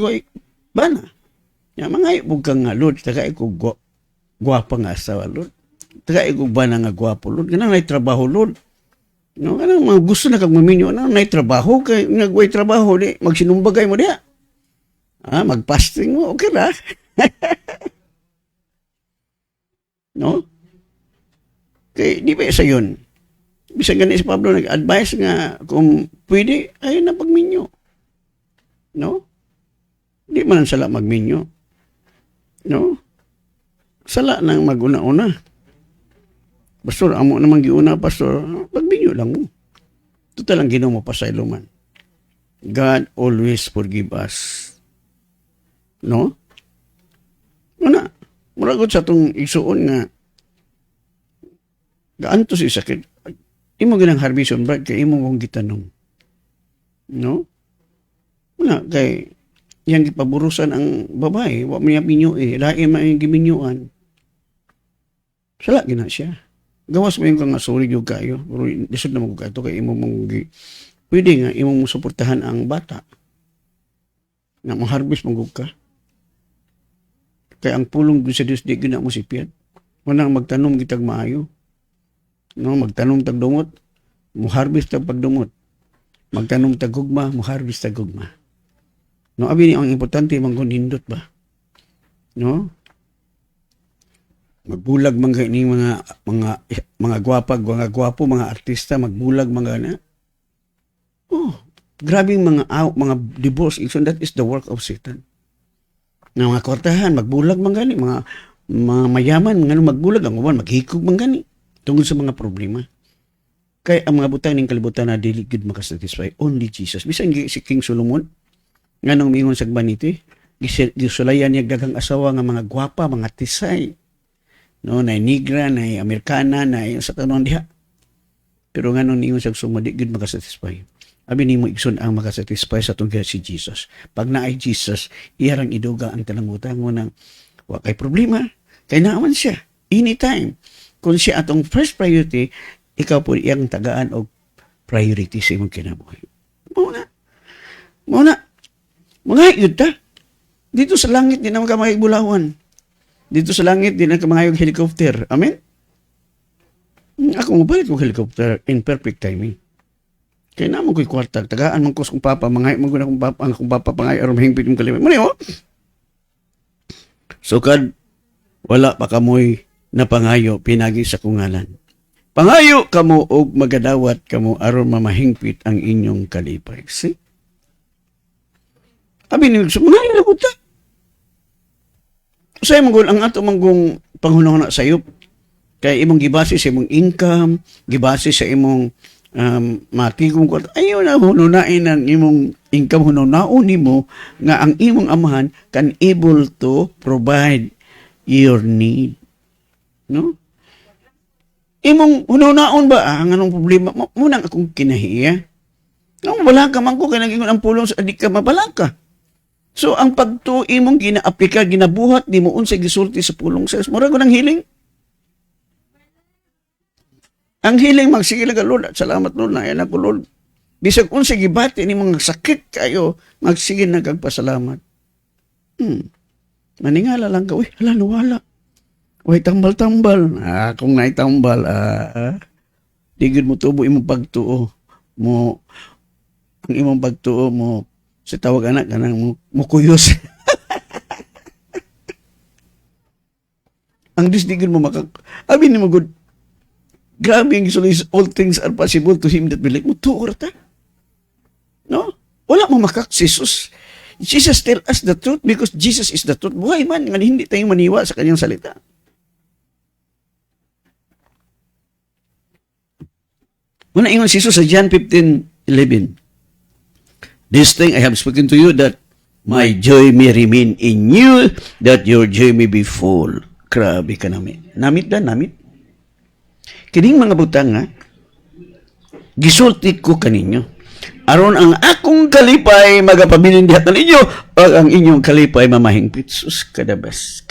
bana. Ya mangay pug kang nga Lord, tagay ko gwapa nga asawa Lord. Tagay ko bana nga gwapo Lord. Ganang nay trabaho Lord. No, kanang mga gusto na kag maminyo na nay trabaho kay nagway trabaho di magsinumbagay mo diha. Magpasting mo okay ra. No? Kaya di ba sa yun? Bisag ganit si Pablo nag-advise nga kung pwede, ay na pagminyo. No? Di man ang sala magminyo. No? Sala nang maguna-una. Pastor, amo namang giuna, Pastor, pagminyo lang mo. Ito talang Ginoo mo pa sa iluman. God always forgive us. No? Una, muragot sa itong isuon nga gaanto si sakit. Imo ginang harbison, Brad, kay imo kong gitanong. No? Una, kay yang gipaburusan ang babae, wa niya minyo lain man yung giminyuan. Sala gina siya. Gawas mo yung kang sorry yung kayo. Pero lisod na mo kayo kay imo mong pwede nga imo mong suportahan ang bata. Na maharbis mong ka. Kaya ang pulong sa Diyos di gina mo sipiat. Manang magtanom kitag maayo. No, magtanom tag dumot, muharbis tag pagdumot. Magtanom tag gugma, muharbis tag gugma. No, abi ni ang importante manggundindot ba? No? Magbulag man ni mga gwapo, mga artista magbulag mga na. Oh, grabing mga divorce, that is the work of Satan. Na mga kwartahan, magbulag man gani, mga mayaman, nga magbulag, ang uban, maghikog man gani, tungkol sa mga problema. Kaya ang mga butang ng kalibutan na dili gud makasatisfy, only Jesus. Bisan si King Solomon, nga nung mingon sa gbaniti, gisulayan niya daghang asawa nga mga gwapa, mga tisay. No, na nigra, na Amerikana, na sa tanon diha. Pero nga nung mingon sa sumadi gud makasatisfy. Abi nimo igsoon ang makasatisfy sa tungkol si Jesus. Pag naay Jesus, iyarang iduga ang tanang utang mo nang wa kay problema. Kay naaman siya anytime. Kung siya atong first priority, ikaw po iyang tagaan og priority sa imong kinabuhi. Muna. Mga yun ta. Dito sa langit, di naman ka makibulawan. Dito sa langit, di na ka mangayog helicopter. Amen? Ako mabalit kong helicopter in perfect timing. Kaya naman ko'y kwarta. Tagaan man ko sa kong papa. Mangayog man ko na kong papa pangayog aron mahingpit yung kalimay. Muna yun. Sukad, wala pa kamoy na pangayo pinagi sa kungalan. Pangayo kamo og magadawat kamo aron mamahingpit ang inyong kalipay. See? Abi ni mga lagot ta. Sa imong ang ato manggong panghunahuna sayop kay imong gibase sa imong income, gibase sa imong matigong ko. Ayaw na hununain ang imong income, hununaon nimo nga ang imong amahan can able to provide your need. No? Imong hununaon ba ang anong problema? Muna akong kinahiya. No, wala ka man ko kaya naging ang pulong sa adik ka mabala ka. So, ang pagtuo mong gina-aplika, ginabuhat, di mo unsay gisulti sa pulong sa mura ko ng hiling. Ang hiling, magsige lang ka, Lord. Salamat, Lord. Nayan ako, Lord. Bisag unsay gibati, ni mga sakit kayo, magsige na kagpasalamat. Maningala lang ka, uy, hala, nawala. Uy, tambal-tambal. Kung naitambal, tigil mo tubo imong pagtuo. Ang imong pagtuo mo, sa tawag anak ka nang mukuyos. Ang disdigin mo Abi ni mo good. Grabe ang isulis, all things are possible to him that believe. Mutuor ta. No? Wala mo Jesus. Jesus tell us the truth because Jesus is the truth. Buhay man, nga hindi tayo maniwa sa kanyang salita. Muna ingon si Jesus sa John 15:11. This thing I have spoken to you that my joy may remain in you, that your joy may be full. Grabe ka namin. Namit. Kining mga butang nga, gisulti ko kaninyo. Aron ang akong kalipay magapabilin dihat ninyo, o ang inyong kalipay mamahingpit. Sus, kadabes.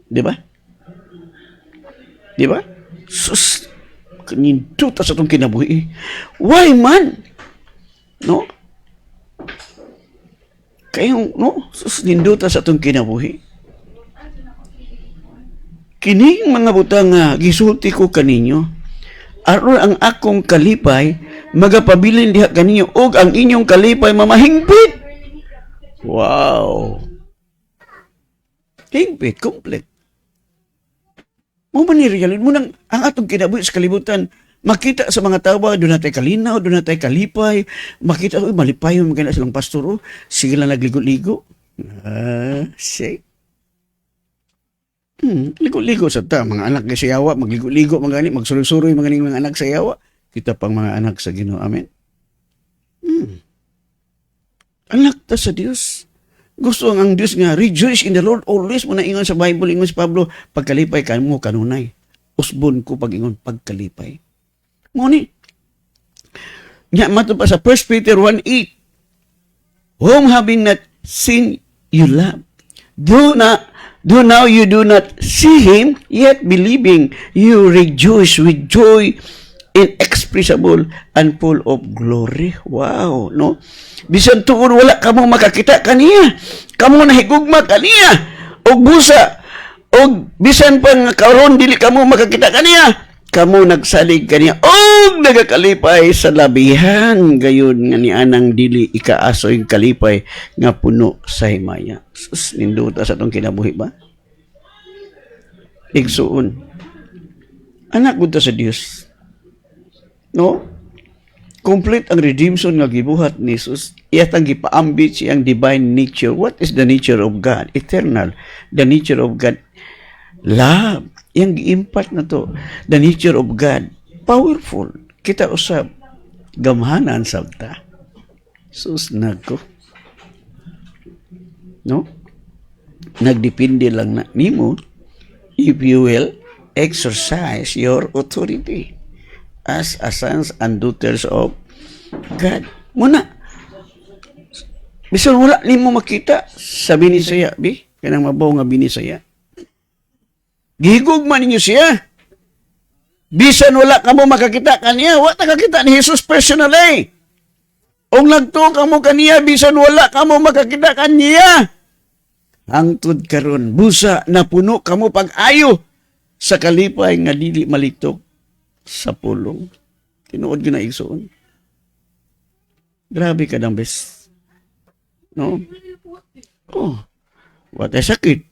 Di ba? Sus, kaninduta sa itong kinabuhi. Why man? No? Kayong, no? Sus, ninduta sa itong kinabuhi. Kining mga butang nga, gisulti ko kaninyo, aron ang akong kalipay, magapabilin diha kaninyo, og ang inyong kalipay mamahingpit. Wow! Hingpit, complete. Mo manirialin mo nang ang atong kinabuhi sa kalibutan, makita sa mga tawa, doon natin kalinaw, doon natin kalipay, makita, malipay yung mga silang pastor, sige lang nagligo-ligo. Shake. Ligo-ligo sa ta, mga anak sa yawa, magligo-ligo, magsuroy-suroy mga anak sa yawa, kita pang mga anak sa Ginoo. Amen? Anak ta sa Diyos. Gusto ang Diyos nga, rejoice in the Lord always. Muna ingon sa Bible, ingon si Pablo, pagkalipay ka mo kanunay. Usbon ko pag ingon, pagkalipay. Muni. Nga mato pa sa 1 Peter 1:8. Whom having not seen you love. Do now you do not see him, yet believing you rejoice with joy inexpressible and full of glory. Wow, no? Bisan tuod wala kamo makakita kaniya. Kamo nahigugma kaniya. Og busa, og bisan pang karon dili kamo makakita kaniya. Kamo nagsalig kaniya og nagakalipay sa labihan gayon nga ni anang dili ikaasoy kalipay nga puno sa himaya. Sus, ninduta sa tong kinabuhi ba? Igsuon. Anak gud ta sa Dios. No? complete ang redemption nga gibuhat ni Jesus. Iyatang gipaambit siyang divine nature. What is the nature of God? Eternal. The nature of God, love. Yang gi-impart na to. The nature of God, powerful. Kita usab, gamhanan sabta. Sus nako. No? Nagdepende lang na nimo if you will exercise your authority as a sons and daughters of God. Muna, bisan wala nimo makita sa binisaya, kanang mabaw nga binisaya. Gihigugma ninyo siya. Bisan wala ka mo makakita kaniya, wala nakakita ni Jesus personally. Ong nagtuo ka mo kaniya, bisan wala ka mo makakita kaniya. Hangtod karon busa na puno ka mo pag-ayo sa kalipay nga dili malitok sa pulong. Tinuod ko na igsoon. Grabe ka dang bes. No? Oh, what ay sakit.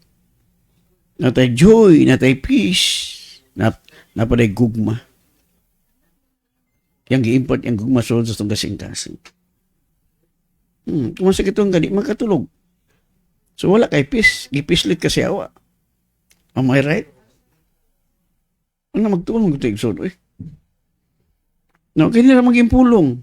Natay joy, natay peace, napaday gugma. Yang gi-import yung gugma sa itong kasing-kasing. Kumasakit itong gani, makatulog. So wala kay peace, gipislit kasi awa. Am I right? Ano magtuon ito igsoon, eh? No, kaya nila maging pulong.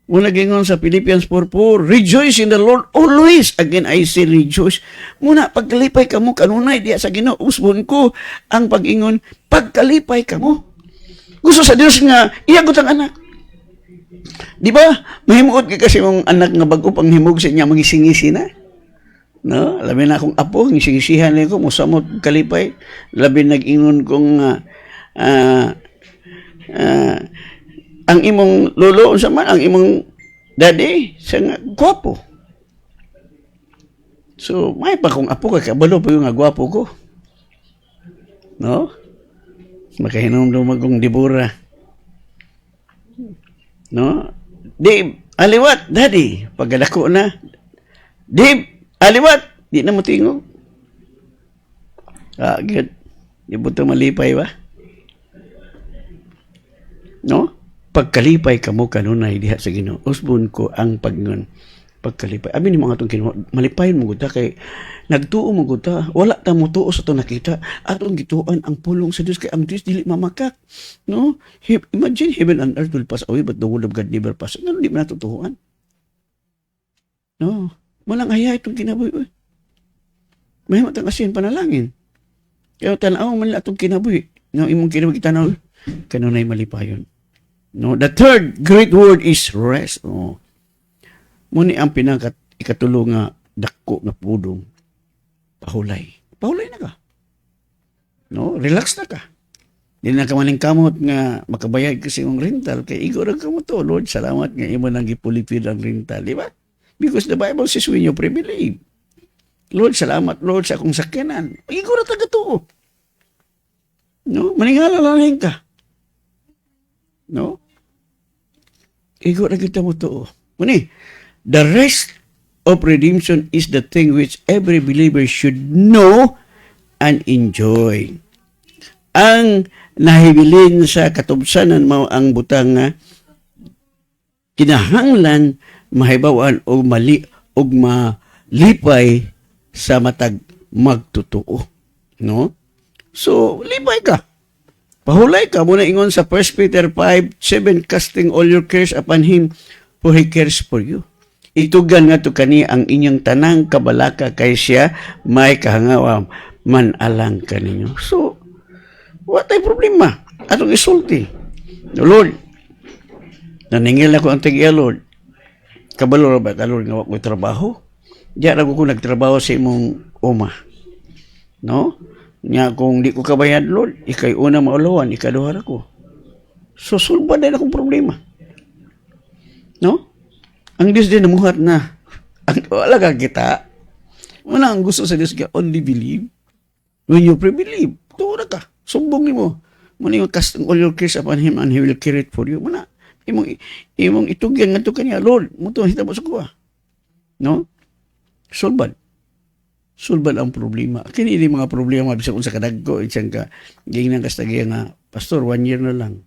Muna gingon sa Philippians 4:4, rejoice in the Lord always. Again, I say rejoice. Muna, pagkalipay ka mo, kanunay diya sa Ginoo, usbon ko ang pag-ingon, pagkalipay ka mo. Gusto sa Diyos nga, iyagot ang anak. Di ba? Mahimuot ka kasi mong anak nga bago pang himog sa inya, magisingisi na. No? Labi na akong apo, ngisingisihan na ko, musamot kalipay. Labi nag-ingon kong ang imong lolo sa man, ang imong daddy, sa nga, gwapo. So, may pa kung apo ka, kabalo pa yung nga gwapo ko. No? Makahinom dumagong dibura. No? Dave, aliwat, daddy. Pagdako na. Dave, aliwat. Di na mo tingog. Good. Di buto malipay ba? No? Pagkalipay ka mo kanunay diha sa Ginoo. Usbon ko ang pagnon pagkalipay. Abi ni mga atong Ginoo, malipayon mo gud kay nagtuo mo gud ta. Wala ta mo tuo sa to nakita. Atong gituan ang pulong sa Dios kay ang Dios dili mamakak. No? Imagine heaven and earth will pass away but the word of God never pass. Ano di man natutuhan? No. Walang aya itong kinabuhi. May matang asin panalangin. Kaya tanaw man atong kinabuhi. No, imong kinabuhi tanaw kanunay malipayon. No, the third great word is rest. Oh. Muni ang ikatulo nga dako nga pudong pahulay. Pahulay na ka. No, relax na ka. Dili na ka maning kamot nga makabayad kasi yung rental kay igo ra ka mo to. Lord, salamat nga imo nang gipulipid ang rental, di ba? Because the Bible says when you pray, believe. Lord, salamat Lord sa akong sakyanan. Igo ra taga tuo. No, maningala lang ka. No? Igo na kita mo to. Muni, the rest of redemption is the thing which every believer should know and enjoy. Ang nahibilin sa katubsanan mao ang butang nga kinahanglan mahibawan o mali og malipay sa matag magtutuo. No? So, lipay ka. Pahulay ka muna ingon sa 1 Peter 5:7, casting all your cares upon Him, for He cares for you. Itugan nga to kani ang inyong tanang kabalaka kay siya may kahangawa man alang kaninyo. So, what ay problema? Atong isulti. Lord, naningil ako ang tig-iya, Lord. Kabalo ra ba ka, Lord, nga wako'y trabaho? Diyan ako kung nagtrabaho sa imong uma. No? Nga kung di ko kabayad, Lord, ikay una maulawan, ikaduhar ako. So, sulbad din akong problema. No? Ang Diyos din namuhat na. Wala ka kita. Wala ang gusto sa Diyos ka, only believe. When you pray, believe. Tuwa ka. Sumbong ni mo. Muna yung casting all your cares upon Him and He will care it for you. Muna, imong itugyan nga ito kanya, Lord, muto, hitabo sa kuha. No? Sulbad. Sulbad ang problema. Kini mga problema bisa kung sa kadagko, isang ka, gingnan kastagya nga, Pastor, 1 year na lang.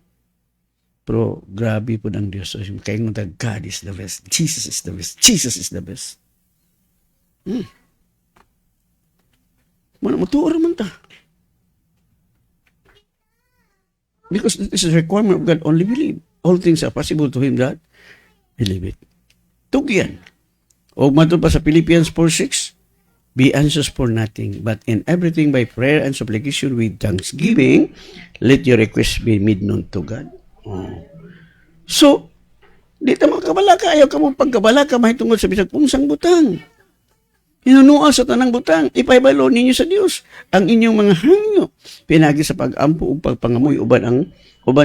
Pero grabe po ng Diyos. So, kaya nga God is the best. Jesus is the best. Jesus is the best. Matuor man ta. Because this is a requirement of God, only believe. All things are possible to him that believe it. Tugyan. O matod pa sa Philippians 4:6, be anxious for nothing, but in everything by prayer and supplication with thanksgiving, let your requests be made known to God. So, di ta makabala ka, ayaw ka mo pagkabala ka, mahitungod sa bisag punsang butang. Hinunua sa tanang butang, ipaybalo ninyo sa Dios ang inyong mga hangyo. Pinagi sa pag-ampo ug pagpangamoy uban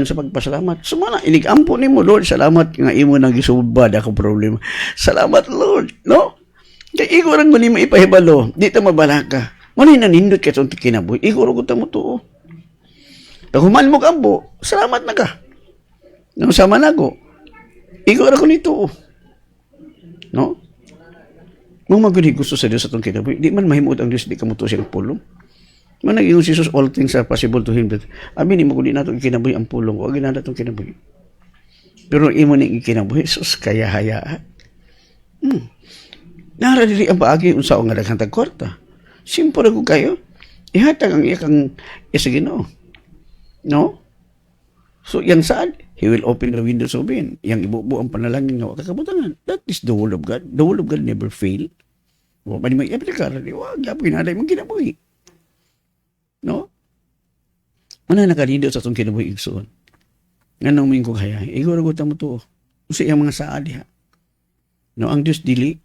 sa pagpasalamat. Sumala, inigampo nimo, Lord, salamat nga imo nang gisubad ako problema. Salamat, Lord, no? Kay igo rang manimo ipahibalo, di ta mabala ka. Manay nanindot ka itong kinabuhi, igo ro ta mo to. Paghuman mo kampo, salamat na ka. Nang sama na ko, igo ra ko nito. No? Nung maguni gusto sa Diyos atong kinabuhi, di man mahimut ang Diyos, di ka mo to siyang pulong. Man nag-ingon si Jesus, all things are possible to him. That, amin, mo kundi na itong kinabuhi ang pulong, o ginala itong kinabuhi. Pero imo ning kinabuhi, sus, kaya hayaan. Naradili ang paagi unsa nga daghang tagkwarta. Simple ko kayo. Ihatag ang iyang sa Ginoo. No? So, yang saan? He will open the windows of heaven. Yang ibubo ang panalangin nga kakabutangan. That is the word of God. The word of God never fail. Wa pa ni may aplikar, di wa gyapon inaday mong kinabuhi. No? Mana nakalindo sa tong kinabuhi igsoon. Nganong ming kog hayay. Iguro ko ta mo to. Usa iyang mga saad diha. No, ang Dios dili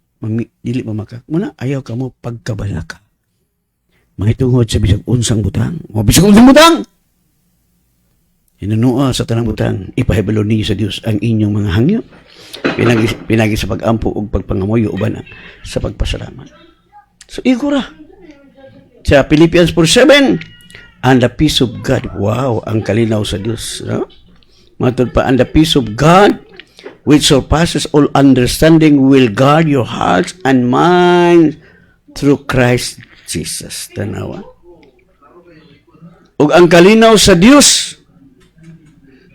mamaka. Muna ayaw ka mo pagkabala ka. Mahitungod sa bisag unsang butang. O bisag unsang butang. Hinunua sa tanang butang, ipahibalo ninyo sa Dios ang inyong mga hangyo. Pinagi sa pag-ampo ug pagpangamoy uban sa pagpasalamat. So, igura. Sa Philippians 4:7, and the peace of God. Wow, ang kalinaw sa Dios. No? Matod pa, and the peace of God, which surpasses all understanding, will guard your hearts and minds through Christ Jesus. Tanawa. Ug ang kalinaw sa Dios,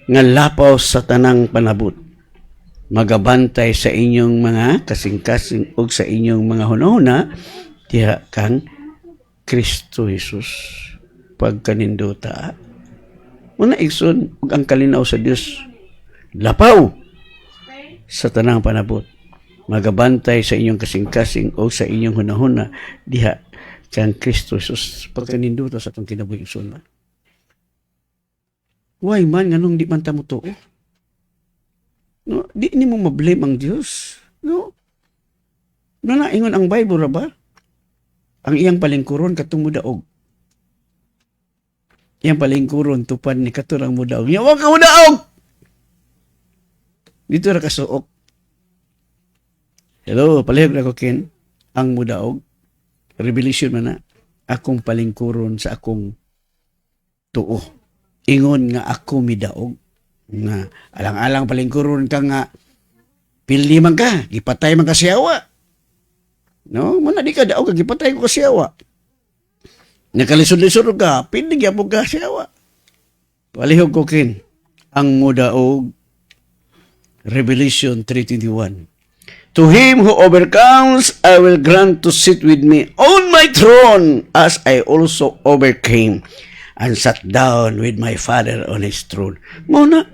nga lapaw sa tanang panabot, magabantay sa inyong mga kasing-kasing ug sa inyong mga hunahuna diha kang Kristo Jesus pagkanindota. Una igsoon ug ang kalinaw sa Dios lapaw sa tanang panabot, magabantay sa inyong kasing-kasing ug sa inyong hunahuna diha kang Kristo Jesus pagkanindota sa atong kinabuhi igsoon. Why man, nganong di man ta mo to? No, di ni mo mablame ang Dios. No? No na, ingon ang Bible ba? Ang iyang palingkuron katong mudaog. Iyang palingkuron tupan ni katurang mudaog. Yawa ka mudaog! Dito ra kasuok. Hello, palihog na ko kin. Ang mudaog. Revelation man na. Akong palingkuron sa akong tuo. Ingon nga ako midaog nga alang-alang palingkuron ka nga pildi man ka, gipatay man ka siyawa. No, muna di ka daog gipatay ko ka siyawa. Nakalisod-lisod ka, pildi gyapon ka siyawa. Palihog ko kin ang mudaog. Revelation 3:21. To him who overcomes, I will grant to sit with me on my throne, as I also overcame and sat down with my Father on his throne. Muna.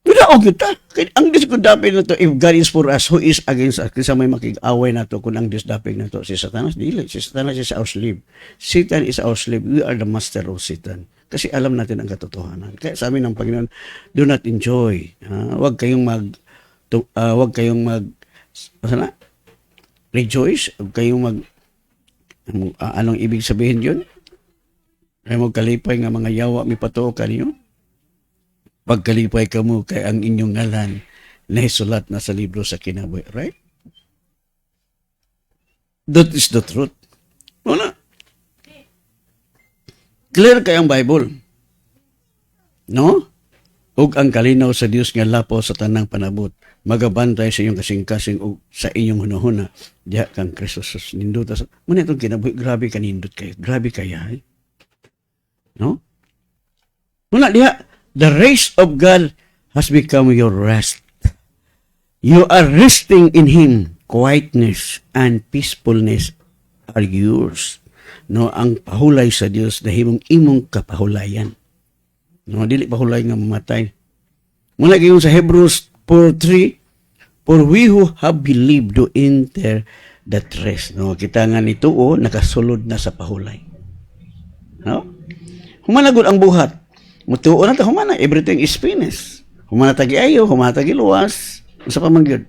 Mudaog kita. Ang Diyos ko dapig na to, if God is for us, who is against us? Kasi may makig-away na to kung ang Diyos dapig na to. Si Satanas, dili. Si Satanas is our slave. Satan is our slave. We are the master of Satan. Kasi alam natin ang katotohanan. Kaya sa amin ng Panginoon, do not enjoy. Huwag kayong rejoice. Huwag kayong anong ibig sabihin yun? Ay mo kalipay nga mga yawa mi patuo kanyo. Pagkalipay ka mo kay ang inyong ngalan na isulat na sa libro sa kinabuhi, right? That is the truth. Wala. Clear kay ang Bible. No? Ug ang kalinaw sa Dios nga lapaw sa tanang panabot, magabantay sa iyong kasing-kasing ug sa inyong hunahuna diha kang Kristo Jesus nindot. Muna itong kinabuhi, grabe kanindot kayo. Grabe kaya. No? Muna diha, The rest of God has become your rest. You are resting in Him. Quietness and peacefulness are yours. No, ang pahulay sa Dios dahil imong kapahulayan. No, dili pahulay nga mamatay. Muna gayon sa Hebrews 4:3, for we who have believed to enter that rest. No, kita nga nito nakasulod na sa pahulay. No? Humanagod ang buhat. Mutuo na ta humana, everything is finished. Humana tagi ayo, humana tagi luwas. Usa pa man gyud.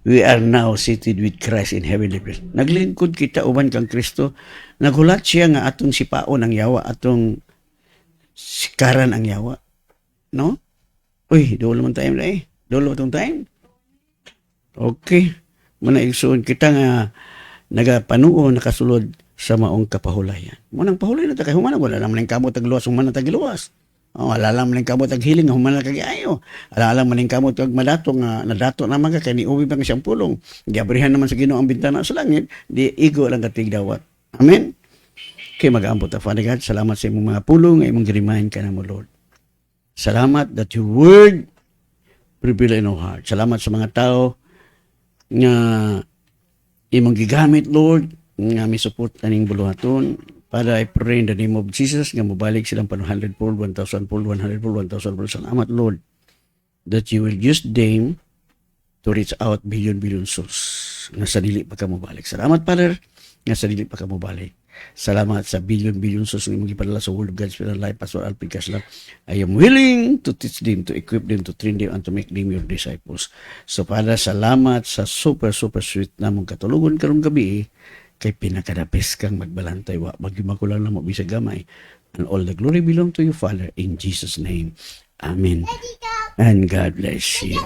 We are now seated with Christ in heavenly places. Naglingkod kita uban kang Kristo. Nagulat siya nga atong sipaon ang yawa, atong sikaran ang yawa. No? Uy, dolo man time na eh. Dolo itong time. Okay. Muna igsoon kita nga nagapanuo, nakasulod sa maong kapahulayan. Munang pahulay na ta kay humana, wala naman ang kamot tagluwas, humana tagiluwas. Wala naman ang kamot taghiling, humana kagayo. Wala naman ang kamot tag madato nga nadato naman ka kay ni uwi bang siyang pulong. Giabrihan naman sa Ginoo ang bintana sa langit, di igo lang katig dawat. Amen. Kay mag-aambot ta, Father God, salamat sa imong mga pulong, imong gi-remind ka na mo, Lord. Salamat that your word prevail in our heart. Salamat sa mga tao nga imong gigamit, Lord, nga may support aning buluhaton. Father, I pray in the name of Jesus nga mobalik silang 100-fold, 1,000-fold, 100-fold, 1,000-fold. Salamat, Lord, that you will use them to reach out billion souls nga sa dili pa ka mobalik. Salamat, Father, nga sa dili pa ka mobalik. Salamat sa billion souls nga imong gipadala sa Word of God Spirit Life, Pastor Alpin Casla. I am willing to teach them, to equip them, to train them, and to make them your disciples. So, Father, salamat sa super sweet namong katulugon karong gabi, kay pinakadapes kang magbalantay wa magimakulang na mo bisag gamay, and all the glory belong to you, Father, in Jesus name. Amen. And God bless you.